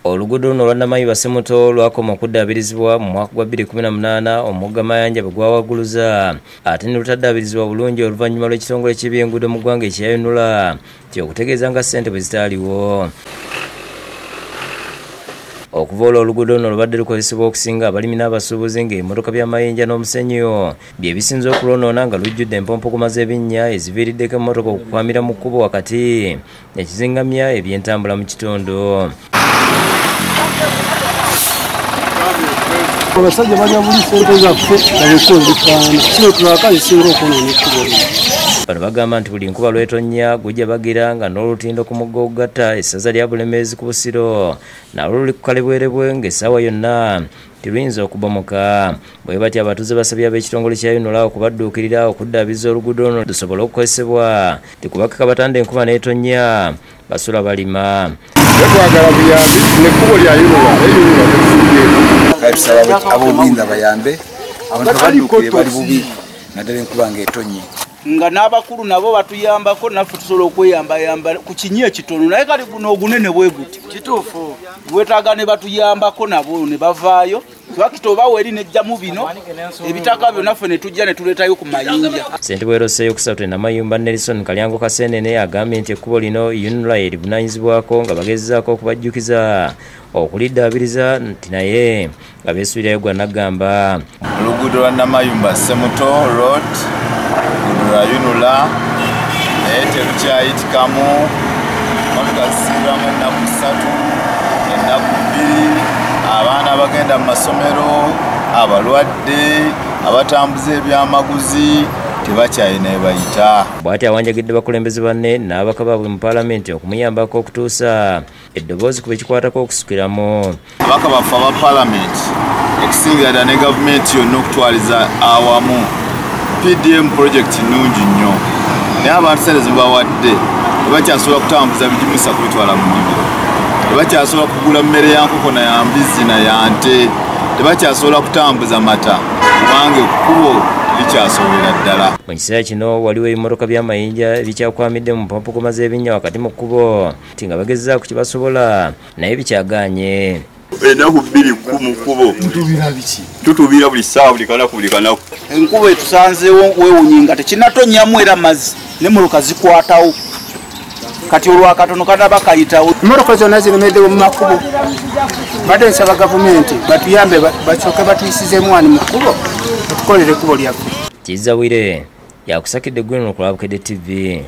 Oluguudo luno lwa Namayumba Ssemuto lwakoma okuddaabirizibwa mu mwaka gwa 2018 omugga Mayanja bwe gwawaguluza ate ne lutaddaabirizibwa bulungi oluvannyuma lw'ekitongole ky'ebyenguudo mu ggwanga ekya UNRA ky'okutegeeza nga ssente bwe zitaaliwo. Okuva olwo oluguudo luno lubadde lukozesebwa okusinga abalimi n'abasuubuzi ng'emmotoka bya Mayinja n'omusenyu bye bisinze okulwonoona nga lujjudde empompogoma z'ebinnya eziviiriddeko emmotoka okukwamira mu kkubo wakati ekizingamya eby'entambula mu kitundu. Abasajja balya buli ssente zaffe babikozifaana kino tulakazisinga okwonoona ekkubo lino. Bano bagamba nti buli nkuba lw'etonnya gujja bagira nga n'olutindo ku mugga OLUGATTA essaza lya Bulemeezi ku Busiro nalwo luli ku kalebwerebwe ng'essaawa yonna tiluyinza okubomoka. Bwe batya abatuuze basabye ab'ekitongole kya UNRA okubadduukirira okuddaabiza oluguudo luno lusobole okukozesebwa tikubakaka batanda enkuba n'etonnya basula balima. Twagala buyambi n'ekkubo lya UNRA tusaba ab'obuyinza bayambe abantu badduukire bali bubi naddala enkuba ng'etonnye nga n'abakulu nabo batuyambako naffe tusobola okweyambayamba ku kinyi ekitono naye kali guno ogunene bwe guti kituufu wetaaga ne batuyambako nabo ne bavaayo twakita obawo eri nejjamu bino ebitaka byonna ffe ne tujja ne tuleetayo ku Mayinja. Ssentebwero Sseyokusatu Namayumba Nelson Kalyango Kaseenene agambye nti ekkubo lino UNRA erivunaanyizibwako nga bagezezzaako okubajjukiza okuliddaabiriza nti naye nga beesuulirayo gwa Nagamba. Oluguudo lwa Namayumba Ssemuto Road lwa UNRA naye terukyayitikamu motoka zisibiramu ennaku 3 ennaku 2 abaana bagenda mu masomero abalwadde abatambuza ebyamaguzi tebakyalina ebayita. Bw'ati awanjagidde bakulembeze banne n'ababaka baabwe mu paalamenti okumuyambako okutuusa eddoboozi ku bekikwatako okusukiramu. Ababaka baffe aba paalamenti ekisingira ddala ne gavumenti yonna okutwaliza awamu PDM project nnungi nnyo naye abantu sente zibawadde tebakyasobola kutambuza bigimusa kubitwala mu nnimiro, tebakyasobola kugula mmere ya nkoko na ya mbizzi na ya nte, tebakyasobola kutambuza mata kubanga ekkubo likyasobolera ddala. Mu kiseera kino waliwo ebimotoka bya Mayinja ebikyakwamidde mu mpompogoma z'ebinnya wakati mu kkubo nti nga bagezezzaako kye basobola naye bikyagaanye. Ennaku 2 mu kkubo tutubira buli ssaawa buli kanaku. Enkuba etusanzeewo weewunyinga tekinatonnyamu era mazzi n'emmoloka zikwatawo kati olwakatono kanaba kayitawo. Emmotoka zonna ziremeddewo mu makubo badde nsaba gavumenti batuyambe basooke batuyisizeemu wano mu kkubo tukolere ekkubo lyaffe. Kizza Bwire yakusakidde eggwino ku lwa Bukedde TV.